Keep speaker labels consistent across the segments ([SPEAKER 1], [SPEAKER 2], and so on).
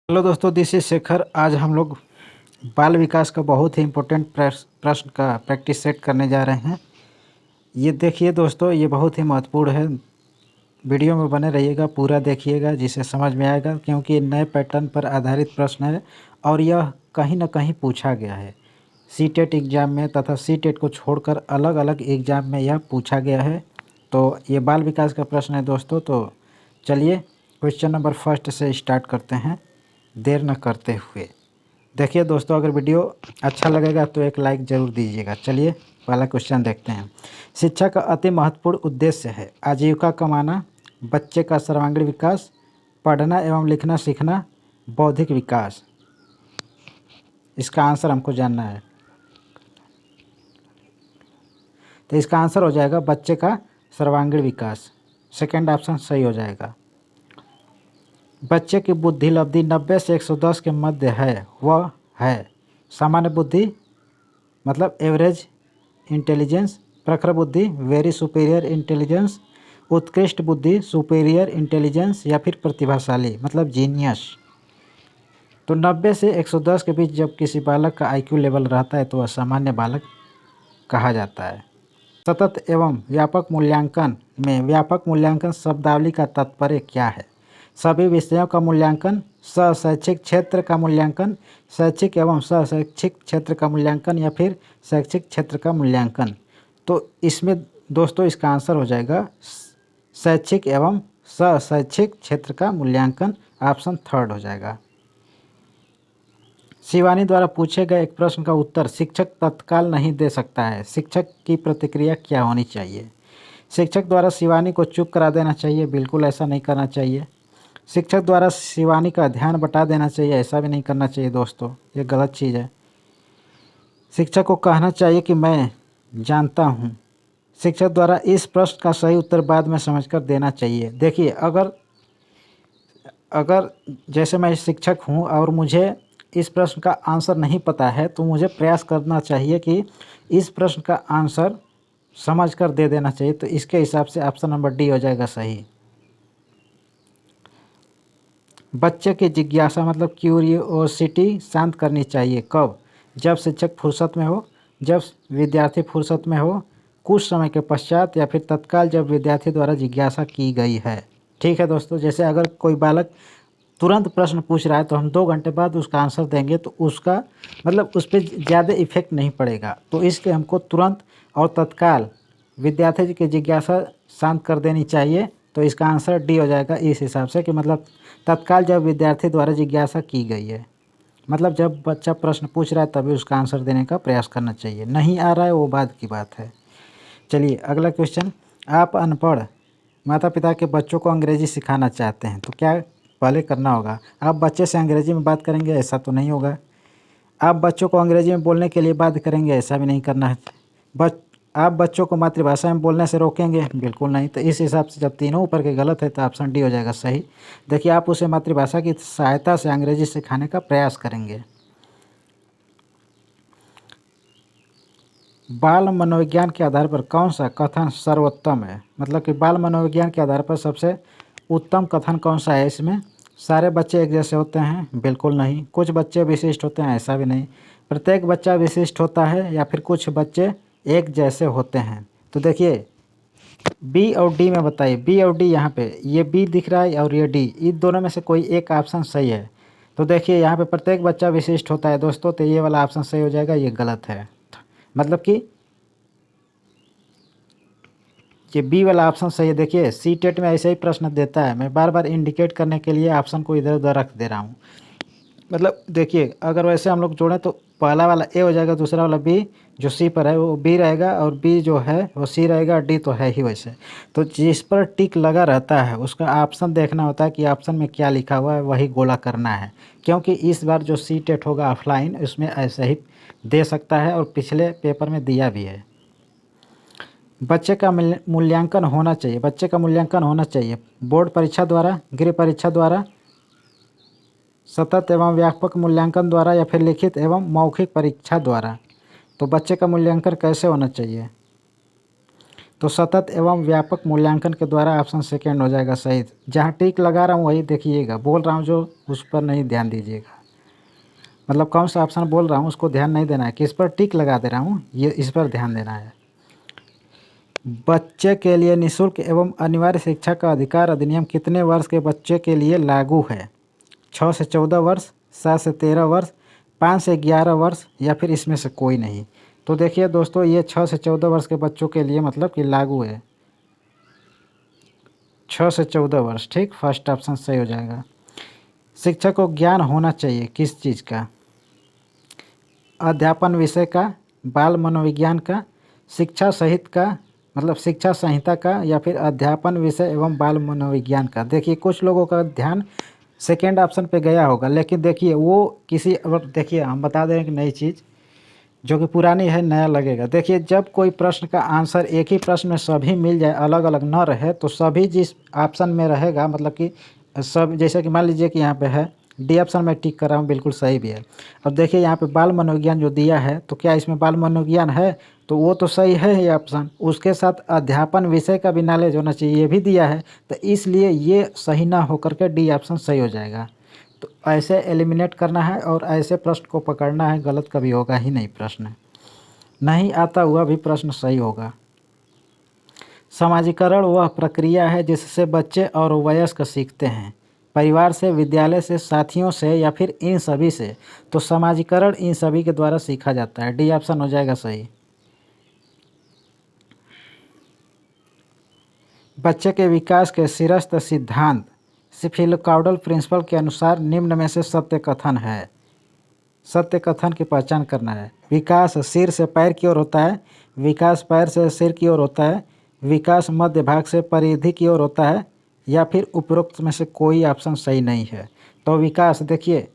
[SPEAKER 1] Hello दोस्तों, this is Shekhar. आज हम लोग बाल विकास का बहुत ही इम्पोर्टेंट प्रश्न का प्रैक्टिस सेट करने जा रहे हैं। ये देखिए दोस्तों, ये बहुत ही महत्वपूर्ण है। वीडियो में बने रहिएगा, पूरा देखिएगा जिससे समझ में आएगा, क्योंकि ये नए पैटर्न पर आधारित प्रश्न है और यह कहीं ना कहीं पूछा गया है सीटेट एग्ज़ाम में, तथा सीटेट को छोड़कर अलग अलग एग्ज़ाम में यह पूछा गया है। तो ये बाल विकास का प्रश्न है दोस्तों। तो चलिए क्वेश्चन नंबर फर्स्ट से स्टार्ट करते हैं देर न करते हुए। देखिए दोस्तों, अगर वीडियो अच्छा लगेगा तो एक लाइक ज़रूर दीजिएगा। चलिए पहला क्वेश्चन देखते हैं। शिक्षा का अति महत्वपूर्ण उद्देश्य है आजीविका कमाना, बच्चे का सर्वांगीण विकास, पढ़ना एवं लिखना सीखना, बौद्धिक विकास। इसका आंसर हमको जानना है। तो इसका आंसर हो जाएगा बच्चे का सर्वांगीण विकास। सेकेंड ऑप्शन सही हो जाएगा। बच्चे की बुद्धि लब्धि 90 से 110 के मध्य है, वह है सामान्य बुद्धि मतलब एवरेज इंटेलिजेंस, प्रखर बुद्धि वेरी सुपीरियर इंटेलिजेंस, उत्कृष्ट बुद्धि सुपीरियर इंटेलिजेंस, या फिर प्रतिभाशाली मतलब जीनियस। तो 90 से 110 के बीच जब किसी बालक का आईक्यू लेवल रहता है तो वह सामान्य बालक कहा जाता है। सतत एवं व्यापक मूल्यांकन में व्यापक मूल्यांकन शब्दावली का तात्पर्य क्या है? सभी विषयों का मूल्यांकन, शैक्षिक क्षेत्र का मूल्यांकन, शैक्षिक एवं शैक्षिक क्षेत्र का मूल्यांकन, या फिर शैक्षिक क्षेत्र का मूल्यांकन। तो इसमें दोस्तों इसका आंसर हो जाएगा शैक्षिक एवं शैक्षिक क्षेत्र का मूल्यांकन। ऑप्शन थर्ड हो जाएगा। शिवानी द्वारा पूछे गए एक प्रश्न का उत्तर शिक्षक तत्काल नहीं दे सकता है, शिक्षक की प्रतिक्रिया क्या होनी चाहिए? शिक्षक द्वारा शिवानी को चुप करा देना चाहिए, बिल्कुल ऐसा नहीं करना चाहिए। शिक्षक द्वारा शिवानी का ध्यान बटा देना चाहिए, ऐसा भी नहीं करना चाहिए दोस्तों, ये गलत चीज़ है। शिक्षक को कहना चाहिए कि मैं जानता हूँ। शिक्षक द्वारा इस प्रश्न का सही उत्तर बाद में समझकर देना चाहिए। देखिए, अगर अगर जैसे मैं शिक्षक हूँ और मुझे इस प्रश्न का आंसर नहीं पता है तो मुझे प्रयास करना चाहिए कि इस प्रश्न का आंसर समझकर दे देना चाहिए। तो इसके हिसाब से ऑप्शन नंबर डी हो जाएगा सही। बच्चे की जिज्ञासा मतलब क्यूरियोसिटी शांत करनी चाहिए कब? जब शिक्षक फुर्सत में हो, जब विद्यार्थी फुर्सत में हो, कुछ समय के पश्चात, या फिर तत्काल जब विद्यार्थी द्वारा जिज्ञासा की गई है। ठीक है दोस्तों, जैसे अगर कोई बालक तुरंत प्रश्न पूछ रहा है तो हम 2 घंटे बाद उसका आंसर देंगे तो उसका मतलब उस पर ज़्यादा इफेक्ट नहीं पड़ेगा। तो इसलिए हमको तुरंत और तत्काल विद्यार्थी की जिज्ञासा शांत कर देनी चाहिए। तो इसका आंसर डी हो जाएगा इस हिसाब से कि मतलब तत्काल जब विद्यार्थी द्वारा जिज्ञासा की गई है, मतलब जब बच्चा प्रश्न पूछ रहा है तभी उसका आंसर देने का प्रयास करना चाहिए। नहीं आ रहा है वो बाद की बात है। चलिए अगला क्वेश्चन। आप अनपढ़ माता पिता के बच्चों को अंग्रेजी सिखाना चाहते हैं तो क्या पहले करना होगा? आप बच्चे से अंग्रेजी में बात करेंगे, ऐसा तो नहीं होगा। आप बच्चों को अंग्रेजी में बोलने के लिए बाध्य करेंगे, ऐसा भी नहीं करना है। आप बच्चों को मातृभाषा में बोलने से रोकेंगे, बिल्कुल नहीं। तो इस हिसाब से जब तीनों ऊपर के गलत है तो ऑप्शन डी हो जाएगा सही। देखिए, आप उसे मातृभाषा की सहायता से अंग्रेजी सिखाने का प्रयास करेंगे। बाल मनोविज्ञान के आधार पर कौन सा कथन सर्वोत्तम है? मतलब कि बाल मनोविज्ञान के आधार पर सबसे उत्तम कथन कौन सा है? इसमें सारे बच्चे एक जैसे होते हैं, बिल्कुल नहीं। कुछ बच्चे विशिष्ट होते हैं, ऐसा भी नहीं। प्रत्येक बच्चा विशिष्ट होता है, या फिर कुछ बच्चे एक जैसे होते हैं। तो देखिए बी और डी में बताइए, बी और डी यहाँ पे ये बी दिख रहा है और ये डी, इन दोनों में से कोई एक ऑप्शन सही है। तो देखिए यहाँ पे प्रत्येक बच्चा विशिष्ट होता है दोस्तों, तो ये वाला ऑप्शन सही हो जाएगा, ये गलत है। मतलब कि ये बी वाला ऑप्शन सही है। देखिए सी टेट में ऐसे ही प्रश्न देता है, मैं बार बार इंडिकेट करने के लिए ऑप्शन को इधर उधर रख दे रहा हूँ। मतलब देखिए, अगर वैसे हम लोग जोड़ें तो पहला वाला ए हो जाएगा, दूसरा वाला बी जो सी पर है वो बी रहेगा, और बी जो है वो सी रहेगा, डी तो है ही वैसे। तो जिस पर टिक लगा रहता है उसका ऑप्शन देखना होता है कि ऑप्शन में क्या लिखा हुआ है, वही गोला करना है। क्योंकि इस बार जो सी टेट होगा ऑफलाइन, उसमें ऐसे ही दे सकता है और पिछले पेपर में दिया भी है। बच्चे का मूल्यांकन होना चाहिए, बच्चे का मूल्यांकन होना चाहिए बोर्ड परीक्षा द्वारा, गृह परीक्षा द्वारा, सतत एवं व्यापक मूल्यांकन द्वारा, या फिर लिखित एवं मौखिक परीक्षा द्वारा। तो बच्चे का मूल्यांकन कैसे होना चाहिए? तो सतत एवं व्यापक मूल्यांकन के द्वारा ऑप्शन सेकेंड हो जाएगा सही। जहाँ टिक लगा रहा हूँ वही देखिएगा, बोल रहा हूँ जो उस पर नहीं ध्यान दीजिएगा। मतलब कौन सा ऑप्शन बोल रहा हूँ उसको ध्यान नहीं देना है, किस पर टिक लगा दे रहा हूँ ये इस पर ध्यान देना है। बच्चे के लिए निःशुल्क एवं अनिवार्य शिक्षा का अधिकार अधिनियम कितने वर्ष के बच्चे के लिए लागू है? 6 से 14 वर्ष, 7 से 13 वर्ष, 5 से 11 वर्ष या फिर इसमें से कोई नहीं। तो देखिए दोस्तों, ये 6 से 14 वर्ष के बच्चों के लिए मतलब कि लागू है, 6 से 14 वर्ष। ठीक, फर्स्ट ऑप्शन सही हो जाएगा। शिक्षक को ज्ञान होना चाहिए किस चीज़ का? अध्यापन विषय का, बाल मनोविज्ञान का, शिक्षा सहित का मतलब शिक्षा संहिता का, या फिर अध्यापन विषय एवं बाल मनोविज्ञान का। देखिए कुछ लोगों का ध्यान सेकेंड ऑप्शन पे गया होगा, लेकिन देखिए वो किसी अब देखिए हम बता दें एक नई चीज़ जो कि पुरानी है, नया लगेगा। देखिए जब कोई प्रश्न का आंसर एक ही प्रश्न में सभी मिल जाए, अलग अलग न रहे, तो सभी जिस ऑप्शन में रहेगा मतलब कि सब, जैसे कि मान लीजिए कि यहाँ पे है डी ऑप्शन में टिक कर रहा हूँ, बिल्कुल सही भी है। अब देखिए यहाँ पे बाल मनोविज्ञान जो दिया है, तो क्या इसमें बाल मनोविज्ञान है? तो वो तो सही है ये ऑप्शन। उसके साथ अध्यापन विषय का भी नॉलेज होना चाहिए, ये भी दिया है, तो इसलिए ये सही ना होकर के डी ऑप्शन सही हो जाएगा। तो ऐसे एलिमिनेट करना है और ऐसे प्रश्न को पकड़ना है, गलत कभी होगा ही नहीं। प्रश्न नहीं आता हुआ भी प्रश्न सही होगा। समाजीकरण वह प्रक्रिया है जिससे बच्चे और वयस्क सीखते हैं, परिवार से, विद्यालय से, साथियों से या फिर इन सभी से। तो समाजीकरण इन सभी के द्वारा सीखा जाता है, डी ऑप्शन हो जाएगा सही। बच्चे के विकास के शीर्षस्थ सिद्धांत स्फीलोकाउडल प्रिंसिपल के अनुसार निम्न में से सत्य कथन है। सत्य कथन की पहचान करना है। विकास सिर से पैर की ओर होता है, विकास पैर से सिर की ओर होता है, विकास मध्य भाग से परिधि की ओर होता है, या फिर उपरोक्त में से कोई ऑप्शन सही नहीं है। तो विकास देखिए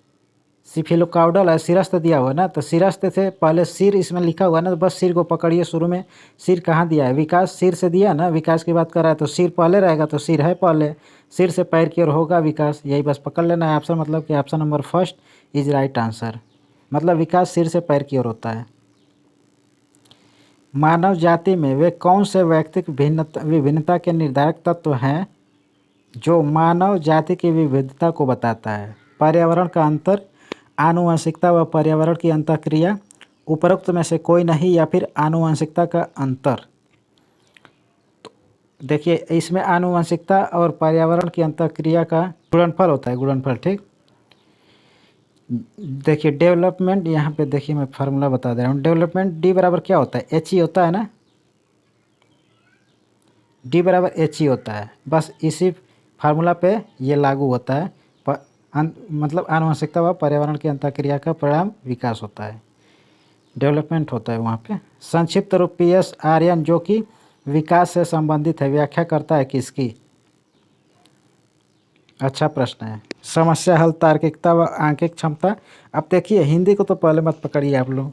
[SPEAKER 1] सिफिलोकाउडल है, सिरस्थ दिया हुआ है ना, तो सिरस्थ से पहले सिर इसमें लिखा हुआ है ना, तो बस सिर को पकड़िए। शुरू में सिर कहाँ दिया है? विकास सिर से दिया ना, विकास की बात कर रहा है तो सिर पहले रहेगा, तो सिर है पहले, सिर से पैर की ओर होगा विकास, यही बस पकड़ लेना है ऑप्शन। मतलब कि option number first is right answer. मतलब विकास सिर से पैर की ओर होता है। मानव जाति में वे कौन से व्यक्तिक विभिन्नता के निर्धारक तत्व हैं जो मानव जाति की विविधता को बताता है? पर्यावरण का अंतर, आनुवंशिकता व पर्यावरण की अंतःक्रिया, उपरोक्त में से कोई नहीं, या फिर आनुवंशिकता का अंतर। देखिए इसमें आनुवंशिकता और पर्यावरण की अंतःक्रिया का गुणनफल होता है, गुणनफल। ठीक, देखिए डेवलपमेंट, यहाँ पे देखिए मैं फार्मूला बता दे रहा हूँ। डेवलपमेंट डी बराबर क्या होता है? एच ई होता है ना, डी बराबर एच ई होता है। बस इसी फार्मूला पे ये लागू होता है। मतलब आनुवंशिकता व पर्यावरण की अंतःक्रिया का परिणाम विकास होता है, डेवलपमेंट होता है वहाँ पे। संक्षिप्त रूप पीएस आर्यन जो कि विकास से संबंधित है, व्याख्या करता है किसकी? अच्छा प्रश्न है। समस्या हल, तार्किकता व आंकिक क्षमता। अब देखिए हिंदी को तो पहले मत पकड़िए आप लोग,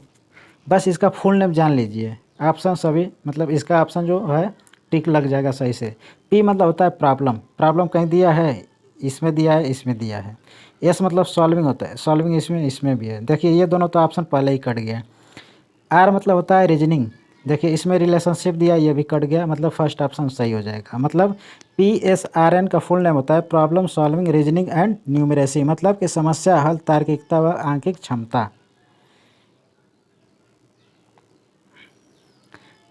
[SPEAKER 1] बस इसका फुल नेम जान लीजिए। ऑप्शन सभी मतलब इसका ऑप्शन जो है टिक लग जाएगा सही से। पी मतलब होता है प्रॉब्लम, प्रॉब्लम कहीं दिया है, इसमें दिया है, इसमें दिया है। एस मतलब सॉल्विंग होता है, सॉल्विंग इसमें भी है। देखिए ये दोनों तो ऑप्शन पहले ही कट गया। आर मतलब होता है रीजनिंग, देखिए इसमें रिलेशनशिप दिया, ये भी कट गया। मतलब फर्स्ट ऑप्शन सही हो जाएगा। मतलब PSRN का फुल नेम होता है problem solving reasoning and numeracy, मतलब कि समस्या हल, तार्किकता व आंकिक क्षमता।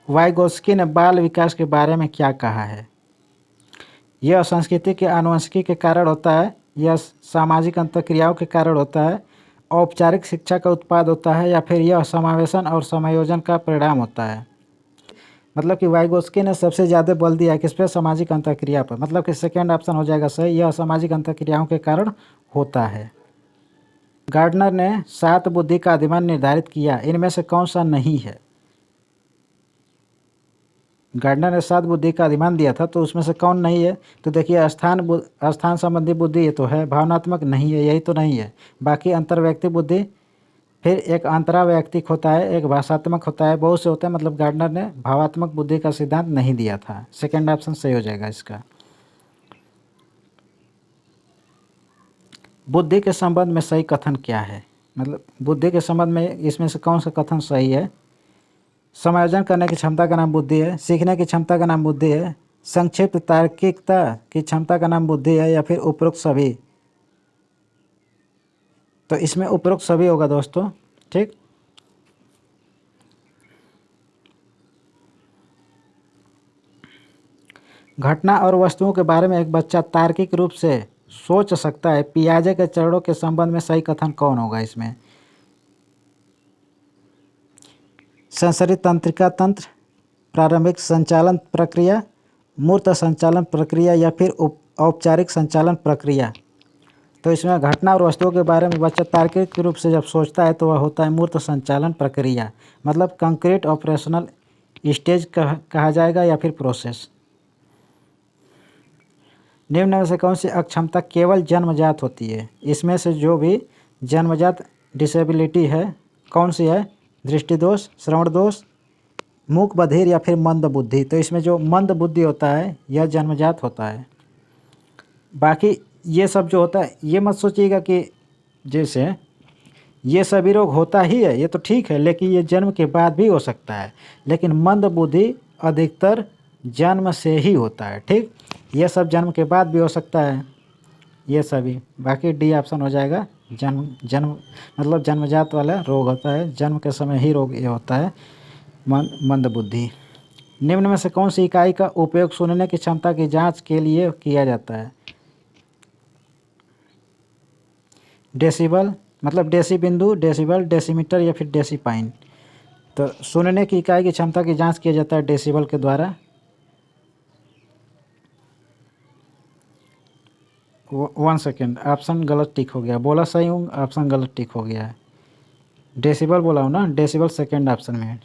[SPEAKER 1] वाइगोस्की ने बाल विकास के बारे में क्या कहा है? यह संस्कृति के आनुवंशिकी के कारण होता है, यह सामाजिक अंतःक्रियाओं के कारण होता है, औपचारिक शिक्षा का उत्पाद होता है, या फिर यह समावेशन और समायोजन का परिणाम होता है। मतलब कि वाइगोस्की ने सबसे ज़्यादा बल दिया है किस पे? सामाजिक अंतःक्रिया पर। मतलब कि सेकेंड ऑप्शन हो जाएगा सही, यह सामाजिक अंतःक्रियाओं के कारण होता है। गार्डनर ने 7 बुद्धि का अधिमान निर्धारित किया, इनमें से कौन सा नहीं है? गार्डनर ने 7 बुद्धि का अधिमान दिया था, तो उसमें से कौन नहीं है? तो देखिए स्थान संबंधी बुद्धि ये तो है, भावनात्मक नहीं है, यही तो नहीं है। बाकी अंतर्व्यक्ति बुद्धि, फिर एक अंतरावैयक्तिक होता है, एक भाषात्मक होता है, बहुत से होते हैं। मतलब गार्डनर ने भावात्मक बुद्धि का सिद्धांत नहीं दिया था। सेकेंड ऑप्शन सही हो जाएगा इसका। बुद्धि के संबंध में सही कथन क्या है? मतलब बुद्धि के संबंध में इसमें से कौन सा कथन सही है? समायोजन करने की क्षमता का नाम बुद्धि है। सीखने की क्षमता का नाम बुद्धि है। संक्षिप्त तार्किकता की क्षमता का नाम बुद्धि है, या फिर उपरोक्त सभी। तो इसमें उपरोक्त सभी होगा दोस्तों। ठीक, घटना और वस्तुओं के बारे में एक बच्चा तार्किक रूप से सोच सकता है। पियाजे के चरणों के संबंध में सही कथन कौन होगा इसमें? संसदीय तंत्रिका तंत्र, प्रारंभिक संचालन प्रक्रिया, मूर्त संचालन प्रक्रिया, या फिर औपचारिक संचालन प्रक्रिया। तो इसमें घटना और वस्तुओं के बारे में बच्चा तार्किक रूप से जब सोचता है तो वह होता है मूर्त संचालन प्रक्रिया, मतलब कंक्रीट ऑपरेशनल स्टेज कहा जाएगा, या फिर प्रोसेस। निम्न में से कौन सी अक्षमता केवल जन्मजात होती है? इसमें से जो भी जन्मजात डिसेबिलिटी है कौन सी है? दृष्टि दोष, श्रवण दोष, मूक बधिर, या फिर मंद बुद्धि। तो इसमें जो मंद बुद्धि होता है यह जन्मजात होता है। बाकी ये सब जो होता है ये मत सोचिएगा कि जैसे ये सभी रोग होता ही है, ये तो ठीक है, लेकिन ये जन्म के बाद भी हो सकता है। लेकिन मंद बुद्धि अधिकतर जन्म से ही होता है। ठीक, ये सब जन्म के बाद भी हो सकता है ये सभी। बाकी डी ऑप्शन हो जाएगा। जन्म मतलब जन्मजात वाला रोग होता है, जन्म के समय ही रोग ये होता है मंद बुद्धि। निम्न में से कौन सी इकाई का उपयोग सुनने की क्षमता की जांच के लिए किया जाता है? डेसिबल मतलब डेसी बिंदु, डेसिबल, डेसीमीटर, या फिर डेसीपाइन। तो सुनने की इकाई की क्षमता की जांच किया जाता है डेसिबल के द्वारा। 1 सेकेंड, ऑप्शन गलत टिक हो गया। बोला सही हूँ, ऑप्शन गलत टिक हो गया है। डेसिबल बोला हूँ ना, डेसिबल सेकेंड ऑप्शन में है।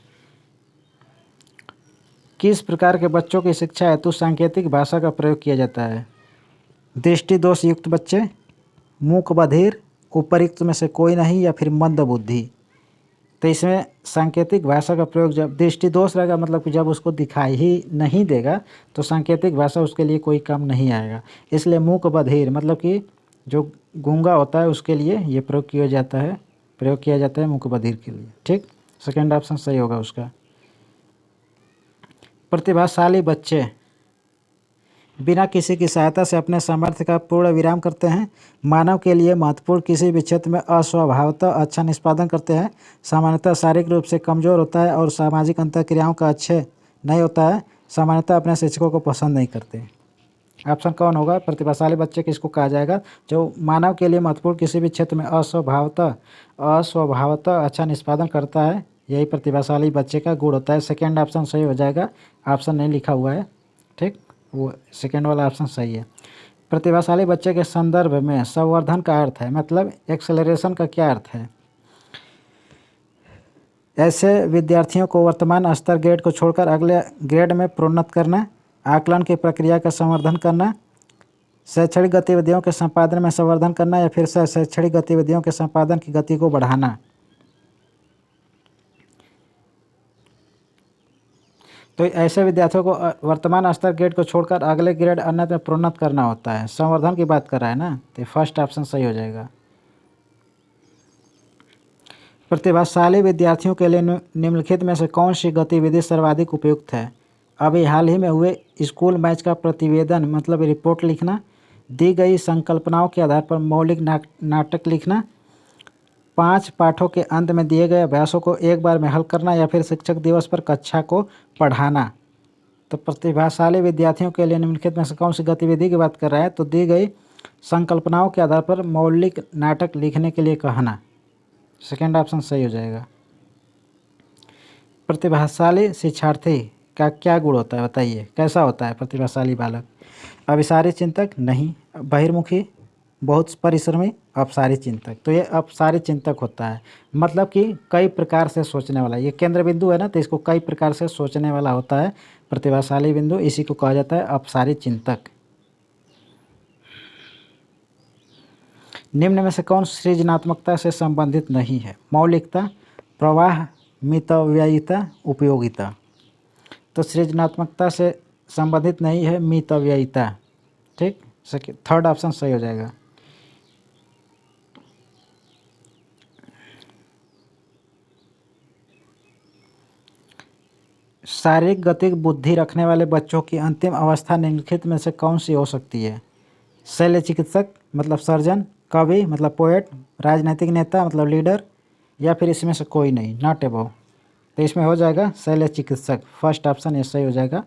[SPEAKER 1] किस प्रकार के बच्चों की शिक्षा हेतु सांकेतिक भाषा का प्रयोग किया जाता है? दृष्टि दोष युक्त बच्चे, मूक बधिर, उपयुक्त में से कोई नहीं, या फिर मंद बुद्धि। तो इसमें सांकेतिक भाषा का प्रयोग जब दृष्टि दोष रहेगा, मतलब कि जब उसको दिखाई ही नहीं देगा तो सांकेतिक भाषा उसके लिए कोई काम नहीं आएगा। इसलिए मूक बधिर मतलब कि जो गूंगा होता है उसके लिए ये प्रयोग किया जाता है मूक बधिर के लिए। ठीक, सेकेंड ऑप्शन सही होगा उसका। प्रतिभाशाली बच्चे बिना किसी की सहायता से अपने सामर्थ्य का पूर्ण विराम करते हैं। मानव के लिए महत्वपूर्ण किसी भी क्षेत्र में अस्वभावतः अच्छा निष्पादन करते हैं। सामान्यतः शारीरिक रूप से कमज़ोर होता है और सामाजिक अंतःक्रियाओं का अच्छे नहीं होता है। सामान्यतः अपने शिक्षकों को पसंद नहीं करते। ऑप्शन कौन होगा? प्रतिभाशाली बच्चे किसको कहा जाएगा? जो मानव के लिए महत्वपूर्ण किसी भी क्षेत्र में अस्वभावतः अच्छा निष्पादन करता है, यही प्रतिभाशाली बच्चे का गुण होता है। सेकेंड ऑप्शन सही हो जाएगा, ऑप्शन नहीं लिखा हुआ है। ठीक, वो सेकेंड वाला ऑप्शन सही है। प्रतिभाशाली बच्चे के संदर्भ में संवर्धन का अर्थ है, मतलब एक्सेलरेशन का क्या अर्थ है? ऐसे विद्यार्थियों को वर्तमान स्तर ग्रेड को छोड़कर अगले ग्रेड में प्रोन्नत करना, आकलन की प्रक्रिया का संवर्धन करना, शैक्षणिक गतिविधियों के संपादन में संवर्धन करना, या फिर शैक्षणिक गतिविधियों के संपादन की गति को बढ़ाना। तो ऐसे विद्यार्थियों को वर्तमान स्तर ग्रेड को छोड़कर अगले ग्रेड अन्य में प्रोन्नत करना होता है। संवर्धन की बात कर रहा है ना, तो फर्स्ट ऑप्शन सही हो जाएगा। प्रतिभाशाली विद्यार्थियों के लिए निम्नलिखित में से कौन सी गतिविधि सर्वाधिक उपयुक्त है? अभी हाल ही में हुए स्कूल मैच का प्रतिवेदन मतलब रिपोर्ट लिखना, दी गई संकल्पनाओं के आधार पर मौलिक नाटक लिखना, 5 पाठों के अंत में दिए गए अभ्यासों को एक बार में हल करना, या फिर शिक्षक दिवस पर कक्षा को पढ़ाना। तो प्रतिभाशाली विद्यार्थियों के लिए निम्नलिखित में से कौन सी गतिविधि की बात कर रहा है? तो दी गई संकल्पनाओं के आधार पर मौलिक नाटक लिखने के लिए कहना। सेकेंड ऑप्शन सही हो जाएगा। प्रतिभाशाली शिक्षार्थी का क्या गुण होता है बताइए, कैसा होता है प्रतिभाशाली बालक? अभिसारी चिंतक नहीं, बहिर्मुखी, बहुत परिश्रमी, अपसारी चिंतक। तो ये अपसारी चिंतक होता है, मतलब कि कई प्रकार से सोचने वाला। ये केंद्र बिंदु है ना, तो इसको कई प्रकार से सोचने वाला होता है प्रतिभाशाली बिंदु, इसी को कहा जाता है अपसारी चिंतक। निम्न में से कौन सृजनात्मकता से संबंधित नहीं है? मौलिकता, प्रवाह, मितव्ययिता, उपयोगिता। तो सृजनात्मकता से संबंधित नहीं है मितव्ययिता। ठीक, थर्ड ऑप्शन सही हो जाएगा। शारीरिक गतिक बुद्धि रखने वाले बच्चों की अंतिम अवस्था निम्नलिखित में से कौन सी हो सकती है? शल्य चिकित्सक मतलब सर्जन, कवि मतलब पोएट, राजनीतिक नेता मतलब लीडर, या फिर इसमें से कोई नहीं, नॉट अबव। तो इसमें हो जाएगा शल्य चिकित्सक, फर्स्ट ऑप्शन ये सही हो जाएगा।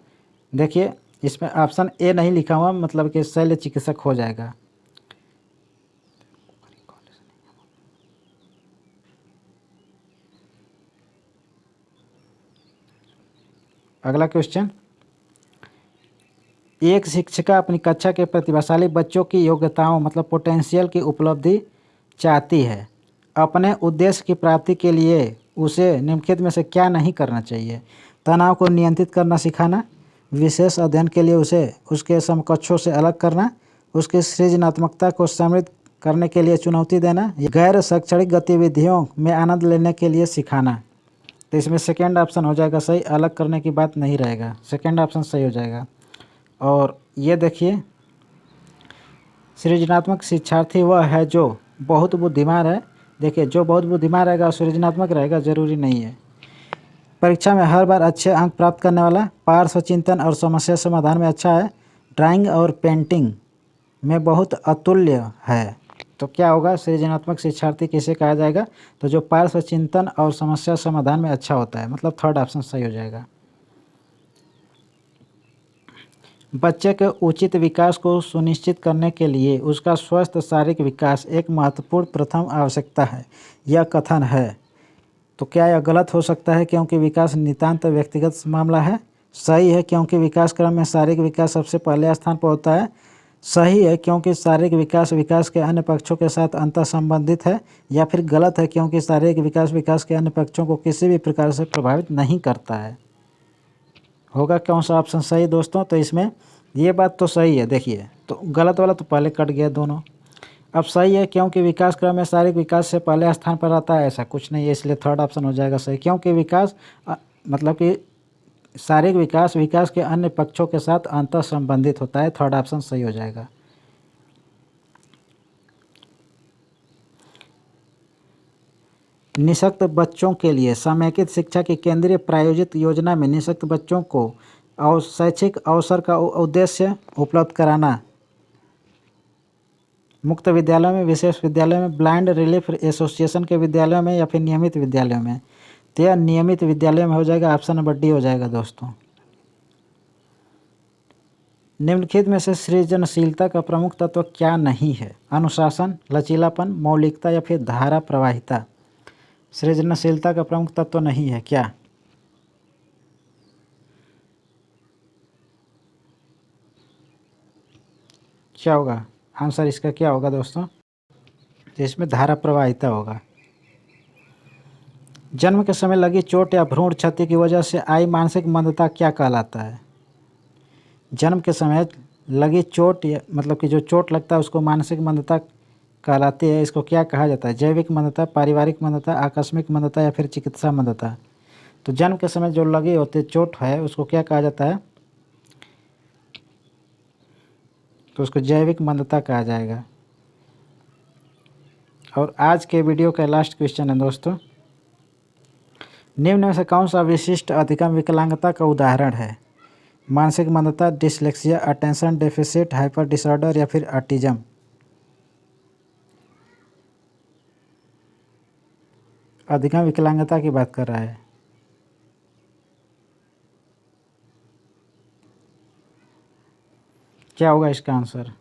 [SPEAKER 1] देखिए इसमें ऑप्शन ए नहीं लिखा हुआ, मतलब कि शल्य चिकित्सक हो जाएगा। अगला क्वेश्चन, एक शिक्षिका अपनी कक्षा के प्रतिभाशाली बच्चों की योग्यताओं मतलब पोटेंशियल की उपलब्धि चाहती है। अपने उद्देश्य की प्राप्ति के लिए उसे निम्नलिखित में से क्या नहीं करना चाहिए? तनाव को नियंत्रित करना सिखाना, विशेष अध्ययन के लिए उसे उसके समकक्षों से अलग करना, उसकी सृजनात्मकता को समृद्ध करने के लिए चुनौती देना, गैर शैक्षणिक गतिविधियों में आनंद लेने के लिए सिखाना। तो इसमें सेकेंड ऑप्शन हो जाएगा सही, अलग करने की बात नहीं रहेगा, सेकेंड ऑप्शन सही हो जाएगा। और ये देखिए, सृजनात्मक शिक्षार्थी वह है जो बहुत बुद्धिमान है। देखिए जो बहुत बुद्धिमान रहेगा सृजनात्मक रहेगा जरूरी नहीं है। परीक्षा में हर बार अच्छे अंक प्राप्त करने वाला, पार्श्व चिंतन और समस्या समाधान में अच्छा है, ड्राइंग और पेंटिंग में बहुत अतुल्य है। तो क्या होगा, सृजनात्मक शिक्षार्थी किसे कहा जाएगा? तो जो पार्श्व चिंतन और समस्या समाधान में अच्छा होता है, मतलब थर्ड ऑप्शन सही हो जाएगा। बच्चे के उचित विकास को सुनिश्चित करने के लिए उसका स्वस्थ शारीरिक विकास एक महत्वपूर्ण प्रथम आवश्यकता है, यह कथन है। तो क्या यह गलत हो सकता है क्योंकि विकास नितांत व्यक्तिगत मामला है? सही है क्योंकि विकास क्रम में शारीरिक विकास सबसे पहले स्थान पर होता है। सही है क्योंकि शारीरिक विकास विकास के अन्य पक्षों के साथ अंतर संबंधित है। या फिर गलत है क्योंकि शारीरिक विकास विकास के अन्य पक्षों को किसी भी प्रकार से प्रभावित नहीं करता है। होगा कौन सा ऑप्शन सही दोस्तों? तो इसमें ये बात तो सही है। देखिए तो गलत वाला तो पहले कट गया दोनों। अब सही है क्योंकि विकास क्रम में शारीरिक विकास से पहले स्थान पर रहता है, ऐसा कुछ नहीं है, इसलिए थर्ड ऑप्शन हो जाएगा सही। क्योंकि विकास मतलब कि शारीरिक विकास विकास के अन्य पक्षों के साथ अंतर संबंधित होता है, थर्ड ऑप्शन सही हो जाएगा। निःशक्त बच्चों के लिए समेकित शिक्षा की केंद्रीय प्रायोजित योजना में निःशक्त बच्चों को और शैक्षिक अवसर का उद्देश्य उपलब्ध कराना। मुक्त विद्यालयों में, विशेष विद्यालयों में, ब्लाइंड रिलीफ एसोसिएशन के विद्यालयों में, या फिर नियमित विद्यालयों में? तो यह नियमित विद्यालयों में हो जाएगा, ऑप्शन नंबर डी हो जाएगा दोस्तों। निम्नलिखित में से सृजनशीलता का प्रमुख तत्व क्या नहीं है? अनुशासन, लचीलापन, मौलिकता, या फिर धारा प्रवाहिता? सृजनशीलता का प्रमुख तत्व नहीं है क्या? क्या होगा आंसर इसका? क्या होगा दोस्तों? तो इसमें धारा प्रवाहिता होगा। जन्म के समय लगी चोट या भ्रूण क्षति की वजह से आई मानसिक मंदता क्या कहलाता है? जन्म के समय लगी चोट या मतलब कि जो चोट लगता है उसको मानसिक मंदता कहलाती है। इसको क्या कहा जाता है? जैविक मंदता, पारिवारिक मंदता, आकस्मिक मंदता, या फिर चिकित्सा मंदता? तो जन्म के समय जो लगी होती चोट है उसको क्या कहा जाता है? तो उसको जैविक मंदता कहा जाएगा। और आज के वीडियो का लास्ट क्वेश्चन है दोस्तों, निम्न में से कौन सा विशिष्ट अधिगम विकलांगता का उदाहरण है? मानसिक मंदता, dyslexia, attention deficit hyper disorder, या फिर ऑटिज्म? अधिगम विकलांगता की बात कर रहा है। क्या होगा इसका आंसर?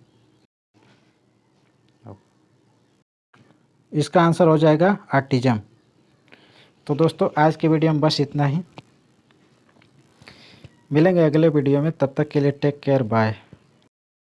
[SPEAKER 1] इसका आंसर हो जाएगा ऑटिज्म। तो दोस्तों आज के वीडियो में बस इतना ही, मिलेंगे अगले वीडियो में, तब तक के लिए टेक केयर, बाय।